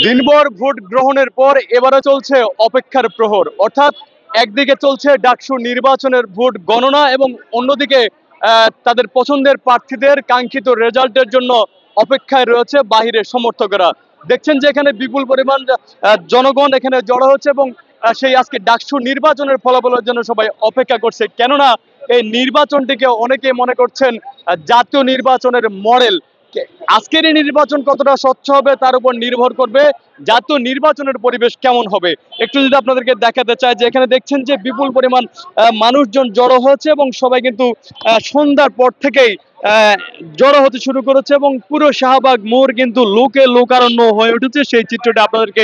দিনভর ভোট গ্রহণের পর এবারে চলছে অপেক্ষার প্রহর, অর্থাৎ একদিকে চলছে ডাকসু নির্বাচনের ভোট গণনা এবং অন্যদিকে তাদের পছন্দের প্রার্থীদের কাঙ্ক্ষিত রেজাল্টের জন্য অপেক্ষায় রয়েছে বাহিরের সমর্থকেরা। দেখছেন যে এখানে বিপুল পরিমাণ জনগণ এখানে জড়ো হচ্ছে এবং সেই আজকে ডাকসু নির্বাচনের ফলাফলের জন্য সবাই অপেক্ষা করছে। কেননা এই নির্বাচনটিকে অনেকে মনে করছেন জাতীয় নির্বাচনের মডেল। আজকের এই নির্বাচন কতটা স্বচ্ছ হবে তার উপর নির্ভর করবে জাতীয় নির্বাচনের পরিবেশ কেমন হবে। একটু যদি আপনাদেরকে দেখাতে চাই যে এখানে দেখছেন যে বিপুল পরিমাণ মানুষজন জড়ো হয়েছে এবং সবাই কিন্তু সন্ধ্যার পর থেকেই জড়ো হতে শুরু করেছে এবং পুরো শাহবাগ মোড় কিন্তু লোকে লোকারণ্য হয়ে উঠেছে। সেই চিত্রটা আপনাদেরকে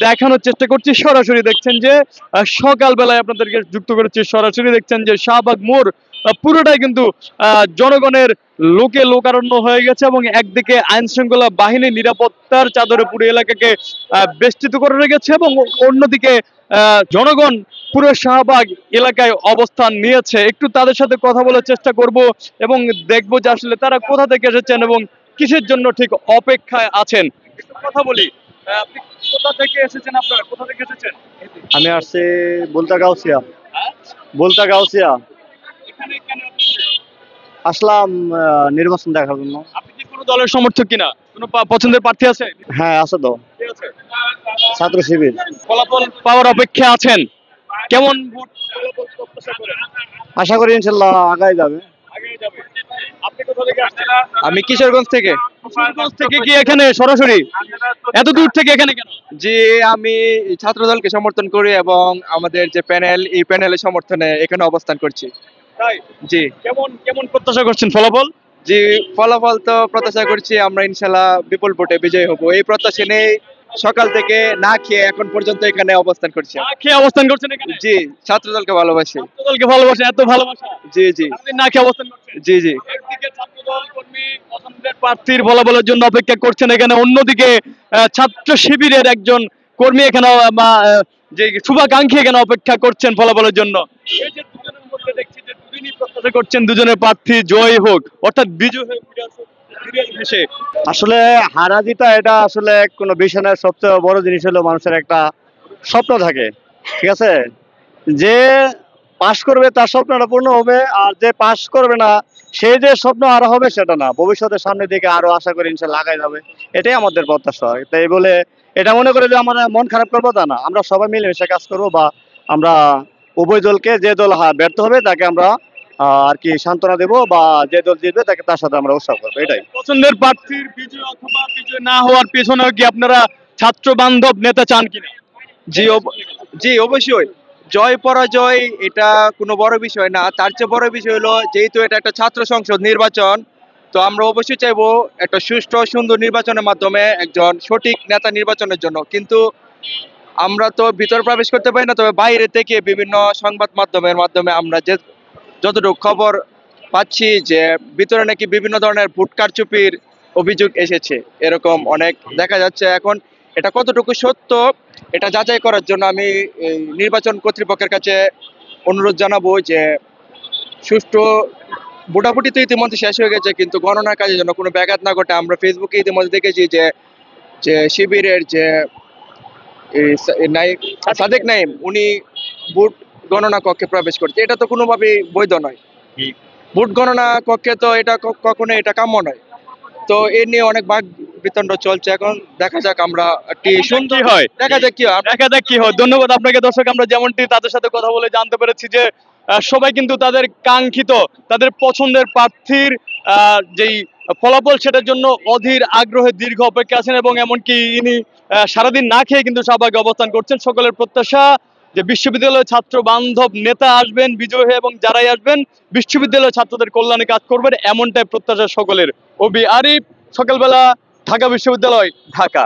দেখানোর চেষ্টা করছি। সরাসরি দেখছেন যে সকালবেলায় আপনাদেরকে যুক্ত করেছি। সরাসরি দেখছেন যে শাহবাগ মোড় পুরোটাই কিন্তু জনগণের লোকে লোকারণ্য হয়ে গেছে এবং একদিকে আইন শৃঙ্খলা বাহিনী নিরাপত্তার চাদরে পুরো এলাকাকে বেষ্টিত করে রেখেছে এবং অন্যদিকে জনগণ পুরো শাহবাগ এলাকায় অবস্থান নিয়েছে। একটু তাদের সাথে কথা বলার চেষ্টা করব এবং দেখবো যে আসলে তারা কোথা থেকে এসেছেন এবং কিসের জন্য ঠিক অপেক্ষায় আছেন। কথা বলি, আপনি কোথা থেকে এসেছেন? আপনার কোথা থেকে এসেছেন? আমি আসছি বলতা গাউসিয়া। বলতা গাউসিয়া এখানে কেন আসলাম নির্বাচন দেখার জন্য। আপনি কি কোনো দলের সমর্থক কিনা? কোনো পছন্দের প্রার্থী আছে? হ্যাঁ আছে তো, কে আছে? ছাত্র শিবির। ফলাফল পাওয়ার অপেক্ষায় আছেন। কেমন ভোট ফলাফল প্রত্যাশা করেন? আশা করি ইনশাল্লাহ আগাই যাবে। আগে যাবে। আপনি কোথা থেকে আসছেন? আমি কিশোরগঞ্জ থেকে। কিশোরগঞ্জ থেকে কি এখানে সরাসরি এত দূর থেকে এখানে কেন? জি, আমি ছাত্র দলকে সমর্থন করি এবং আমাদের যে প্যানেল, এই প্যানেলের সমর্থনে এখানে অবস্থান করছি। তাই? জি কেমন কেমন প্রত্যাশা করছেন ফলাফল? জি, ফলাফল তো প্রত্যাশা করছি আমরা ইনশাল্লাহ বিপুল ভোটে বিজয়ী হব, এই প্রত্যাশা নেই সকাল থেকে না খেয়ে এখন পর্যন্ত এখানে অবস্থান করছি। না খেয়ে অবস্থান করছেন এখানে? জি, ছাত্র দলকে ভালোবাসি। ছাত্র দলকে ভালোবাসেন, এত ভালোবাসা? জি জি আপনি না খেয়ে অবস্থান করছেন? জি জি একদিকে ছাত্র দল কর্মী পছন্দের প্রার্থীর ফলাফলের জন্য অপেক্ষা করছেন এখানে, অন্যদিকে ছাত্র শিবিরের একজন কর্মী এখানে যে শুভাকাঙ্ক্ষী এখানে অপেক্ষা করছেন ফলাফলের জন্য। এই যে দুজনের মধ্যে দেখছি যে দুজনই প্রত্যাশা করছেন দুজনের প্রার্থী জয় হোক, অর্থাৎ বিজয় হয়ে ফিরে এসে। আসলে হারা জিতা এটা আসলে কোনো বিষয় না, সবচেয়ে বড় জিনিস হলো মানুষের একটা স্বপ্ন থাকে, ঠিক আছে? যে পাশ করবে তার স্বপ্নটা পূর্ণ হবে, আর যে পাশ করবে না সেই যে স্বপ্ন আরো হবে সেটা না, ভবিষ্যতের সামনের দিকে আরো আশা করি ইনশাল্লাহ আগায় যাবে, এটাই আমাদের প্রত্যাশা। তাই বলে এটা মনে করে যে আমরা মন খারাপ করবো তা না, আমরা সবাই মিলেমিশে কাজ করবো বা আমরা উভয় দলকে, যে দল ব্যর্থ হবে তাকে আমরা আর কি সান্ত্বনা দেবো, বা যে দল জিতবে তাকে তার সাথে আমরা উৎসব করবো, এটাই। পছন্দের প্রার্থীর বিজয় অথবা বিজয় না হওয়ার পেছনেও কি আপনারা ছাত্র বান্ধব নেতা চান কিনা? জি জি অবশ্যই। জয় পরাজয় এটা কোনো বড় বিষয় না, তার চেয়ে বড় বিষয় হলো যেহেতু এটা একটা ছাত্র সংসদ নির্বাচন, তো আমরা অবশ্যই চাইবো একটা সুষ্ঠু সুন্দর নির্বাচনের মাধ্যমে একজন সঠিক নেতা নির্বাচনের জন্য। কিন্তু আমরা তো ভিতরে প্রবেশ করতে পারি না, তবে বাইরে থেকে বিভিন্ন সংবাদ মাধ্যমের মাধ্যমে আমরা যে যতটুকু খবর পাচ্ছি যে ভিতরে নাকি বিভিন্ন ধরনের ভোট কারচুপির অভিযোগ এসেছে, এরকম অনেক দেখা যাচ্ছে। এখন এটা কতটুকু সত্য এটা যাচাই করার জন্য আমি এই নির্বাচন কর্তৃপক্ষের কাছে অনুরোধ জানাবো যে সুষ্ঠু ভোটাভুটি তো ইতিমধ্যে শেষ হয়ে গেছে, কিন্তু গণনার কাজে যেন কোনো ব্যাঘাত না ঘটে। আমরা ফেসবুকে ইতিমধ্যে দেখেছি যে যে শিবিরের যে সাদেক নাইম উনি ভোট গণনা কক্ষে প্রবেশ করছে, এটা তো কোনোভাবেই বৈধ নয়। ভোট গণনা কক্ষে তো এটা কখনো এটা কাম্য নয়। তো এ নিয়ে অনেক ভাগ বিতণ্ড চলছে, এখন দেখা যাক আমরা একটি সুন্দর হয়, দেখা যাক কি হয়, দেখা যাক কি হয়। ধন্যবাদ আপনাকে। দর্শক, আমরা যেমনটি তাদের সাথে কথা বলে জানতে পেরেছি যে সবাই কিন্তু তাদের কাঙ্ক্ষিত, তাদের পছন্দের প্রার্থীর যেই ফলাফল সেটার জন্য অধীর আগ্রহে দীর্ঘ অপেক্ষা আছেন এবং এমনকি ইনি সারাদিন না খেয়ে কিন্তু শাহবাগে অবস্থান করছেন। সকলের প্রত্যাশা যে বিশ্ববিদ্যালয়ের ছাত্র বান্ধব নেতা আসবেন বিজয় হয়ে এবং যারাই আসবেন বিশ্ববিদ্যালয়ের ছাত্রদের কল্যাণে কাজ করবেন, এমনটাই প্রত্যাশা সকলের। অবি আরিফ, সকালবেলা, ঢাকা বিশ্ববিদ্যালয়, ঢাকা।